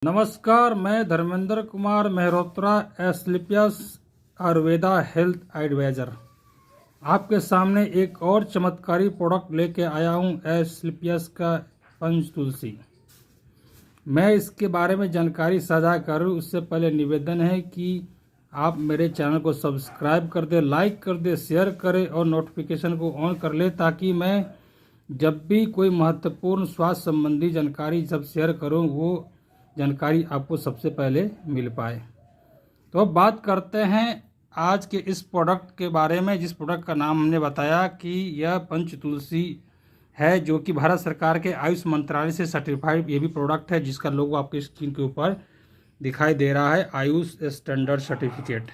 नमस्कार, मैं Dharmendra Kumar Mehrotra, Asclepius Ayurveda health advisor आपके सामने एक और चमत्कारी प्रोडक्ट लेके आया हूँ। एस्क्लेपियस का पंच तुलसी। मैं इसके बारे में जानकारी साझा करूँ उससे पहले निवेदन है कि आप मेरे चैनल को सब्सक्राइब कर दें, लाइक कर दें, शेयर करें और नोटिफिकेशन को ऑन कर लें, ताकि मैं जब भी कोई महत्वपूर्ण स्वास्थ्य संबंधी जानकारी जब शेयर करूँ वो जानकारी आपको सबसे पहले मिल पाए। तो अब बात करते हैं आज के इस प्रोडक्ट के बारे में, जिस प्रोडक्ट का नाम हमने बताया कि यह पंच तुलसी है, जो कि भारत सरकार के आयुष मंत्रालय से सर्टिफाइड ये भी प्रोडक्ट है, जिसका लोगो आपकी स्क्रीन के ऊपर दिखाई दे रहा है, आयुष स्टैंडर्ड सर्टिफिकेट।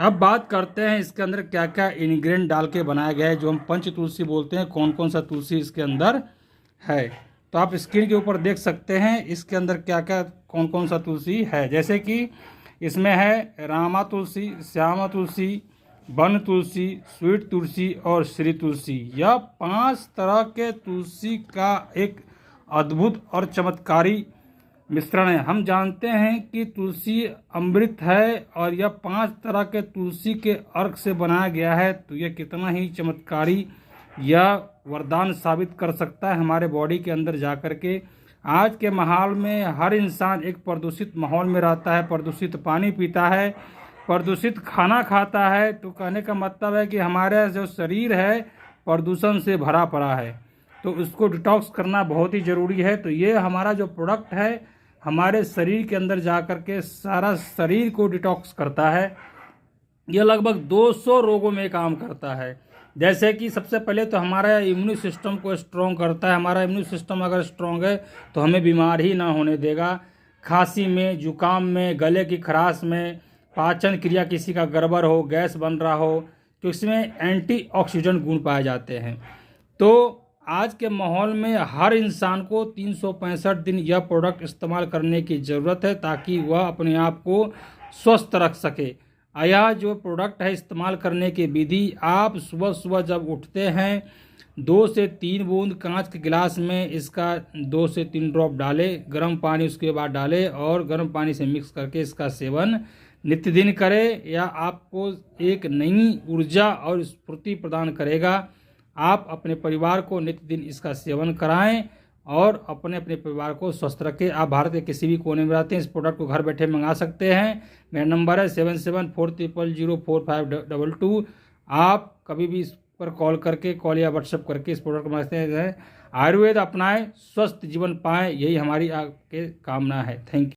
अब बात करते हैं इसके अंदर क्या क्या इंग्रेडिएंट डाल के बनाया गया है, जो हम पंच तुलसी बोलते हैं। कौन कौन सा तुलसी इसके अंदर है, तो आप स्क्रीन के ऊपर देख सकते हैं इसके अंदर क्या क्या कौन कौन सा तुलसी है। जैसे कि इसमें है रामा तुलसी, श्यामा तुलसी, वन तुलसी, स्वीट तुलसी और श्री तुलसी। यह 5 तरह के तुलसी का एक अद्भुत और चमत्कारी मिश्रण है। हम जानते हैं कि तुलसी अमृत है और यह 5 तरह के तुलसी के अर्क से बनाया गया है, तो यह कितना ही चमत्कारी यह वरदान साबित कर सकता है हमारे बॉडी के अंदर जाकर के। आज के माहौल में हर इंसान एक प्रदूषित माहौल में रहता है, प्रदूषित पानी पीता है, प्रदूषित खाना खाता है, तो कहने का मतलब है कि हमारा जो शरीर है प्रदूषण से भरा पड़ा है, तो उसको डिटॉक्स करना बहुत ही ज़रूरी है। तो ये हमारा जो प्रोडक्ट है हमारे शरीर के अंदर जाकर के सारा शरीर को डिटॉक्स करता है। यह लगभग 200 रोगों में काम करता है। जैसे कि सबसे पहले तो हमारा इम्यून सिस्टम को स्ट्रॉन्ग करता है। हमारा इम्यून सिस्टम अगर स्ट्रॉन्ग है तो हमें बीमार ही ना होने देगा। खांसी में, जुकाम में, गले की खराश में, पाचन क्रिया किसी का गड़बड़ हो, गैस बन रहा हो, तो इसमें एंटीऑक्सीडेंट गुण पाए जाते हैं। तो आज के माहौल में हर इंसान को 365 दिन यह प्रोडक्ट इस्तेमाल करने की ज़रूरत है, ताकि वह अपने आप को स्वस्थ रख सके। यह जो प्रोडक्ट है इस्तेमाल करने की विधि, आप सुबह सुबह जब उठते हैं 2 से 3 बूंद कांच के गिलास में इसका 2 से 3 ड्रॉप डालें, गर्म पानी उसके बाद डालें और गर्म पानी से मिक्स करके इसका सेवन नित्य दिन करें। यह आपको एक नई ऊर्जा और स्फूर्ति प्रदान करेगा। आप अपने परिवार को नित्य दिन इसका सेवन कराएं और अपने अपने परिवार को स्वस्थ रखें। आप भारत के किसी भी कोने में रहते हैं, इस प्रोडक्ट को घर बैठे मंगा सकते हैं। मेरा नंबर है 7740004522। आप कभी भी इस पर कॉल या व्हाट्सएप करके इस प्रोडक्ट को मंगा सकते हैं। आयुर्वेद अपनाएं, स्वस्थ जीवन पाएं, यही हमारी आपके कामना है। Thank you.